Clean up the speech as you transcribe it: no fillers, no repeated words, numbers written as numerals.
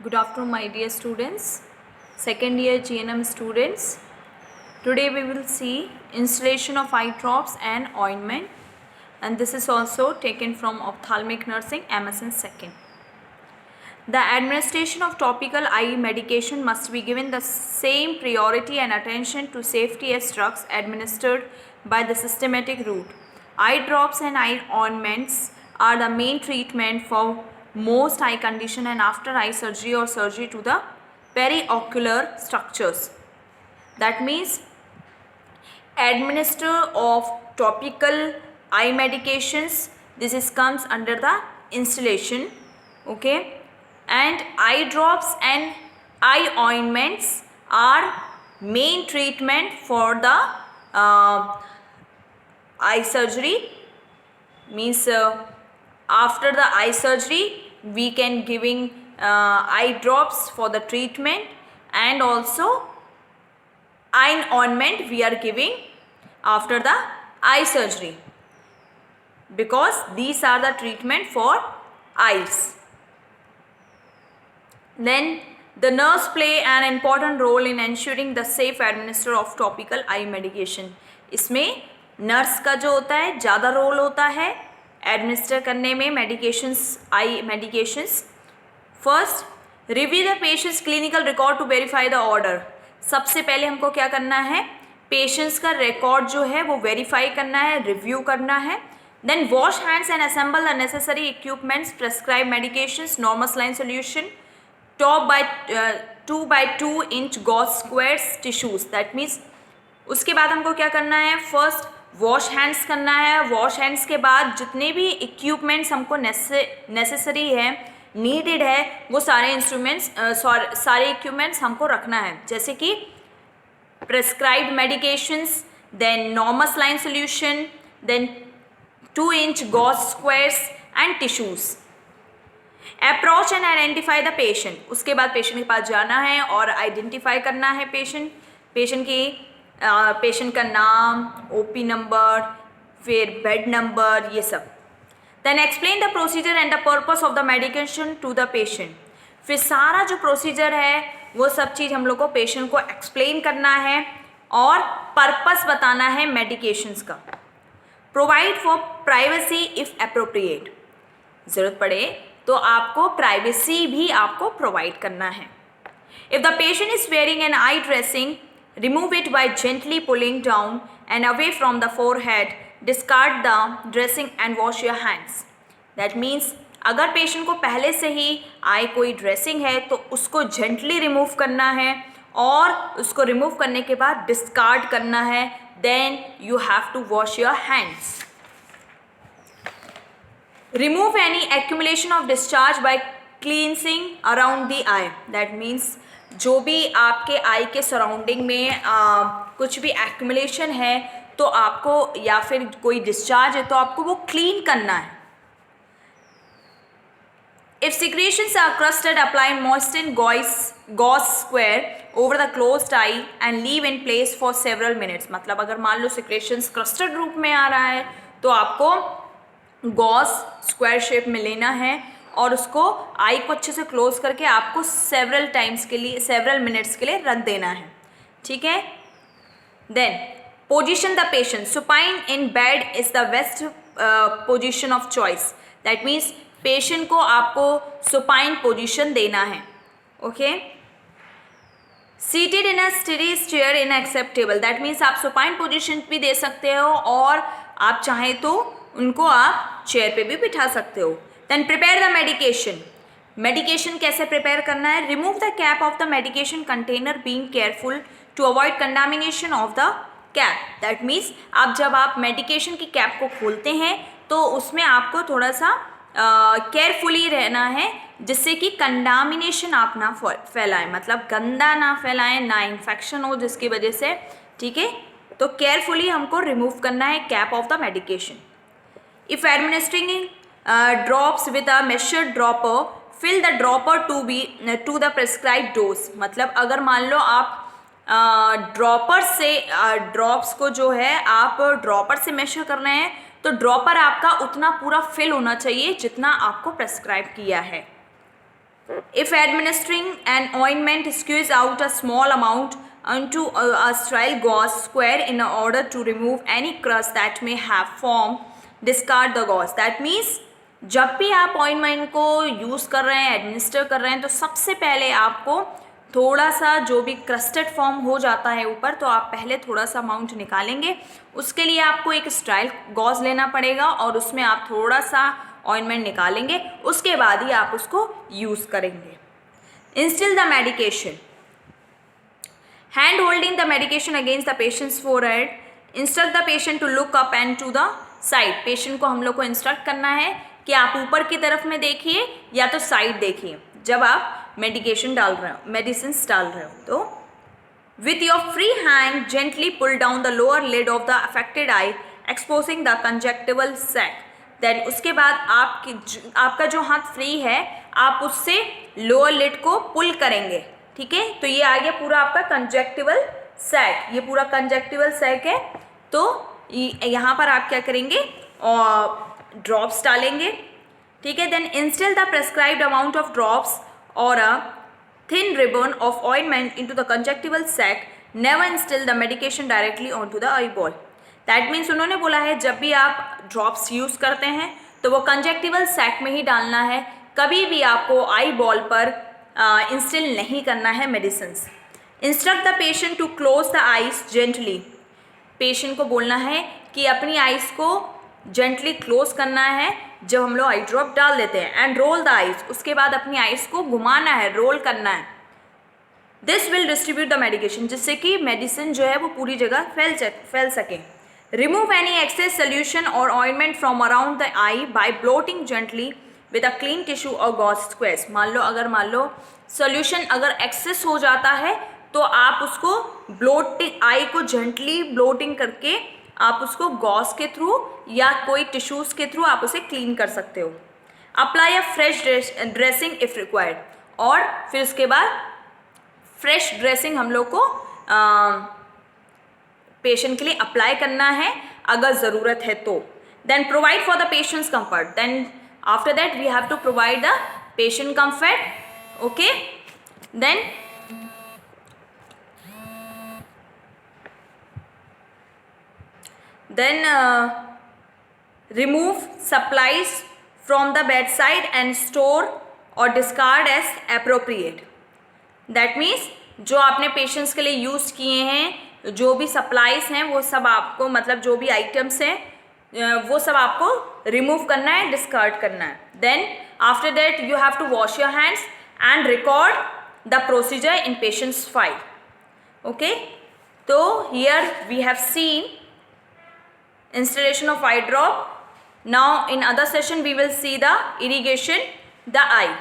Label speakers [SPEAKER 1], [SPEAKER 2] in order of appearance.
[SPEAKER 1] Good afternoon, my dear students, second year GNM students. Today we will see installation of eye drops and ointment, and this is also taken from ophthalmic nursing MSN second. The administration of topical eye medication must be given the same priority and attention to safety as drugs administered by the systematic route. Eye drops and eye ointments are the main treatment for most eye condition and after eye surgery or surgery to the periocular structures. That means administer of topical eye medications, this is comes under the installation, okay, and eye drops and eye ointments are main treatment for the eye surgery, means after the eye surgery we can giving eye drops for the treatment, and also eye ointment we are giving after the eye surgery, because these are the treatment for eyes. Then the nurse play an important role in ensuring the safe administration of topical eye medication. इसमें nurse का जो होता है ज़्यादा role होता है administer करने में medications, eye medications. First, review the patient's clinical record to verify the order. सबसे पहले हमको क्या करना है, पेशेंट्स का रिकॉर्ड जो है वो वेरीफाई करना है, रिव्यू करना है. Then wash hands and assemble the necessary equipments, prescribe medications, normal saline solution, top by 2x2 inch gauze squares tissues. That means उसके बाद हमको क्या करना है, फर्स्ट वॉश हैंड्स करना है. वॉश हैंड्स के बाद जितने भी इक्विपमेंट्स हमको नेसेसरी है, नीडेड है, वो सारे इंस्ट्रूमेंट्स सारे इक्विपमेंट्स हमको रखना है, जैसे कि prescribed medications, then normal saline solution, then 2 inch gauze squares and tissues. Approach and identify the patient. उसके बाद पेशेंट के पास जाना है और आइडेंटिफाई करना है पेशेंट का नाम, ओपी नंबर, फिर बेड नंबर, ये सब. Then explain the procedure and the purpose of the medication to the patient. फिर सारा जो प्रोसीजर है वो सब चीज़ हम लोग को पेशेंट को एक्सप्लेन करना है और पर्पस बताना है मेडिकेशंस का. Provide for privacy if appropriate. ज़रूरत पड़े तो आपको प्राइवेसी भी आपको प्रोवाइड करना है. If the patient is wearing N I dressing, remove it by gently pulling down and away from the forehead. Discard the dressing and wash your hands. That means अगर patient को पहले से ही आई कोई dressing है तो उसको जेंटली रिमूव करना है, और उसको रिमूव करने के बाद डिस्कार्ड करना है. Then you have to wash your hands. Remove any accumulation of discharge by cleansing around the eye. That means जो भी आपके आई के सराउंडिंग में कुछ भी एक्यूमुलेशन है तो आपको, या फिर कोई डिस्चार्ज है तो आपको वो क्लीन करना है. If secretions are crusted, apply moisture gauze square over the closed eye and leave in place for several minutes. मतलब अगर मान लो सिक्रेशंस क्रस्टेड रूप में आ रहा है तो आपको गॉस स्क्वायर शेप में लेना है और उसको आई को अच्छे से क्लोज करके आपको सेवरल मिनट्स के लिए रख देना है. ठीक है. Then position the patient. Supine in bed is the best position of choice. That means patient को आपको सुपाइन पोजीशन देना है. Okay. Seated in a study chair in acceptable. That means आप सुपाइन पोजीशन भी दे सकते हो और आप चाहें तो उनको आप चेयर पे भी बिठा सकते हो. Then prepare the medication. Medication कैसे प्रिपेयर करना है, remove the cap of the medication container being careful to avoid contamination of the cap. That means जब आप मेडिकेशन की कैप को खोलते हैं तो उसमें आपको थोड़ा सा केयरफुली रहना है, जिससे कि कंटामिनेशन आप ना फैलाएं, मतलब गंदा ना फैलाएं, ना इन्फेक्शन हो जिसकी वजह से. ठीक है. तो केयरफुली हमको रिमूव करना है cap of the medication. If administering drops with a measured dropper, fill the dropper to the prescribed dose. मतलब अगर मान लो आप ड्रॉपर से ड्रॉप्स को जो है आप ड्रॉपर से मेजर कर रहे हैं तो ड्रॉपर आपका उतना पूरा फिल होना चाहिए जितना आपको प्रेस्क्राइब किया है. If administering an ointment, squeeze out a small amount onto a sterile gauze square in order to remove any crust that may have formed. Discard the gauze. That means जब भी आप ointment को use कर रहे हैं, administer कर रहे हैं, तो सबसे पहले आपको थोड़ा सा जो भी क्रस्टेड फॉर्म हो जाता है ऊपर, तो आप पहले थोड़ा सा अमाउंट निकालेंगे. उसके लिए आपको एक स्टाइल गॉज लेना पड़ेगा और उसमें आप थोड़ा सा ऑइंटमेंट निकालेंगे. उसके बाद ही आप उसको यूज़ करेंगे. Instill the medication. Hand holding the medication against the patient's forehead. Instruct the patient to look up and to the side. Patient को हम लोग को इंस्ट्रक्ट करना है कि आप ऊपर की तरफ में देखिए या तो साइड देखिए जब आप मेडिकेशन डाल रहे हो, मेडिसिन डाल रहे हो. तो with your free hand gently pull down the lower lid of the affected eye, exposing the conjunctival sac. Then उसके बाद आपका जो हाथ फ्री है, आप उससे लोअर लिड को पुल करेंगे. ठीक है, तो ये आ गया पूरा आपका कंजक्टिवल सैक. ये पूरा कंजक्टिवल सैक है. तो यहाँ पर आप क्या करेंगे, और ड्रॉप्स डालेंगे. ठीक है, then instill the prescribed amount of drops और a thin ribbon of ointment into the conjunctival sac. Never instill the medication directly onto the eyeball. That means उन्होंने बोला है जब भी आप ड्रॉप्स यूज़ करते हैं तो वो कंजक्टिवल सैक में ही डालना है. कभी भी आपको आई बॉल पर इंस्टिल नहीं करना है medicines. Instruct the patient to close the eyes gently. Patient को बोलना है कि अपनी आइज़ को जेंटली क्लोज करना है जब हम लोग आई ड्रॉप डाल देते हैं. And roll the eyes. उसके बाद अपनी आइज को घुमाना है, रोल करना है. This will distribute the medication. जिससे कि मेडिसिन जो है वो पूरी जगह फैल सके. Remove any excess solution or ointment from around the eye by blotting gently with a clean tissue or gauze squares. मान लो सोल्यूशन अगर एक्सेस हो जाता है तो आप उसको ब्लोटिंग, आई को जेंटली ब्लोटिंग करके आप उसको गॉज के थ्रू या कोई टिश्यूज़ के थ्रू आप उसे क्लीन कर सकते हो. Apply a fresh dressing if required. और फिर उसके बाद फ्रेश ड्रेसिंग हम लोग को पेशेंट के लिए अप्लाई करना है अगर ज़रूरत है तो. Then provide for the patient's comfort. Then after that we have to provide the patient comfort. Okay, then remove supplies from the bedside and store or discard as appropriate. That means जो आपने patients के लिए use किए हैं, जो भी supplies हैं, वो सब आपको, मतलब जो भी आइटम्स हैं वो सब आपको रिमूव करना है, डिस्कार्ड करना है. Then after that you have to wash your hands and record the procedure in patients file. Okay, तो here we have seen installation of eye drop. Now in other session we will see the irrigation the eye.